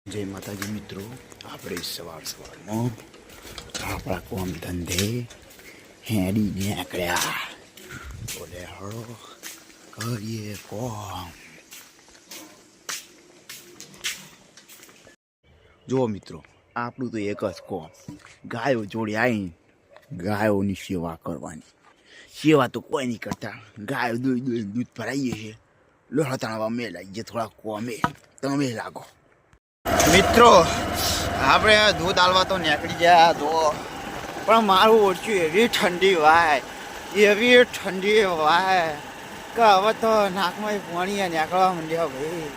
जय माताजी मित्रों, આપણે સવારમાં આપણા કોમ ધંધે હેડી નીકળ્યા. બોલે હળો કરીએ કોમ. જો મિત્રો, આપણું તો એક જ કોમ, ગાયો જોડે આવીને ગાયોની સેવા કરવાની. સેવા તો કોઈ નહીં કરતા, ગાયો દૂધ ભરાઈએ છે. લોહા તાણવા મેં લાગીએ થોડા કોમે, તમે લાગો. મિત્રો, આપણે દૂધ આલવા તો નીકળી ગયા તો, પણ મારું ઓછું એવી ઠંડી વાય કે હવે તો નાકમાં પાણી નીકળવા માંડ્યા ભાઈ.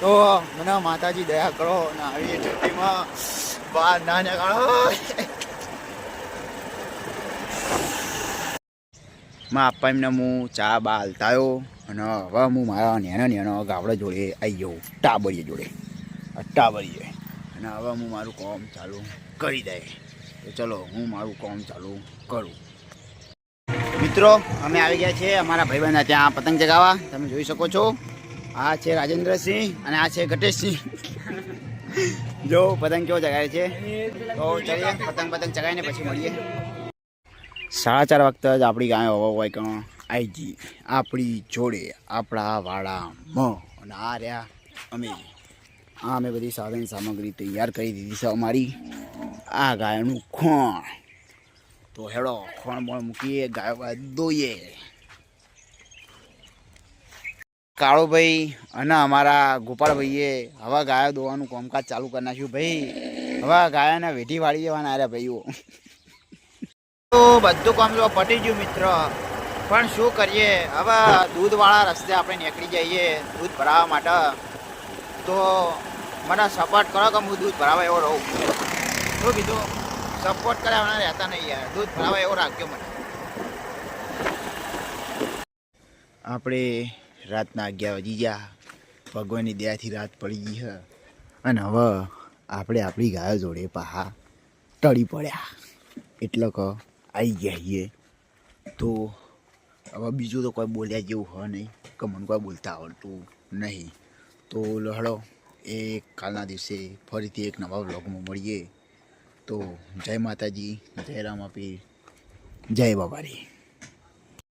તો મને માતાજી દયા કરો ને આવી ઠંડીમાં બહાર ના નીકળો. માં આપવા એમને હું ચા બા હાલતાયો અને હવે હું મારા નેનો ગાવડા જોડે આવી ગયો, ટાબરીએ જોડે ટાબરીએ. અને હવે હું મારું કામ ચાલુ કરી દે. તો ચલો હું મારું કામ ચાલુ કરું. મિત્રો, અમે આવી ગયા છે અમારા ભાઈબંધના ત્યાં પતંગ ચગાવવા. તમે જોઈ શકો છો, આ છે રાજેન્દ્રસિંહ અને આ છે ગટેશસિંહ. જો પતંગ કેવો ચગાવે છે. તો ચલીએ પતંગ ચગાવીને પછી મળીએ. 4:30 વાગતા જ આપણી ગાયો હોય કે આવી જઈએ આપણી જોડે આપણા વાડામાં. અને આ રહ્યા અમે બધી સાધન સામગ્રી તૈયાર કરી દીધી છે અમારી. આ ગાયનું ખોણ તો હેડો ખોણ પણ મૂકીએ, ગાયો દોઈએ. કાળુભાઈ અને અમારા ગોપાળભાઈએ હવે ગાયો દોવાનું કામકાજ ચાલુ કરી નાખ્યું ભાઈ. હવે ગાયોને વેઠી વાળી જવાના રહ્યા ભાઈઓ. તો બધું કામ જો પટી ગયું મિત્ર, પણ શું કરીએ હવે, દૂધવાળા રસ્તે આપણે નીકળી જઈએ દૂધ ભરાવવા માટે. તો મને સપોર્ટ કરો કે હું દૂધ ભરાવા એવો રહું. શું કીધું? સપોર્ટ કર્યા રહેતા નહીં યાર, દૂધ ભરાવા એવો રાખજો મને. આપણે રાતના 11 વાગી ગયા, ભગવાનની દયાથી રાત પડી ગઈ છે. અને હવે આપણે આપણી ગાયો જોડે પાહા ટળી પડ્યા. એટલે કે આવી ગયા છીએ. તો હવે બીજું તો કોઈ બોલ્યા જેવું હોય નહીં, કે મને કોઈ બોલતા આવડતું નહીં. તો લહડો કાલના દિવસે ફરીથી એક નવા વ્લોગમાં મળીએ. તો જય માતાજી, જય રામાપીર, જય બાબારી.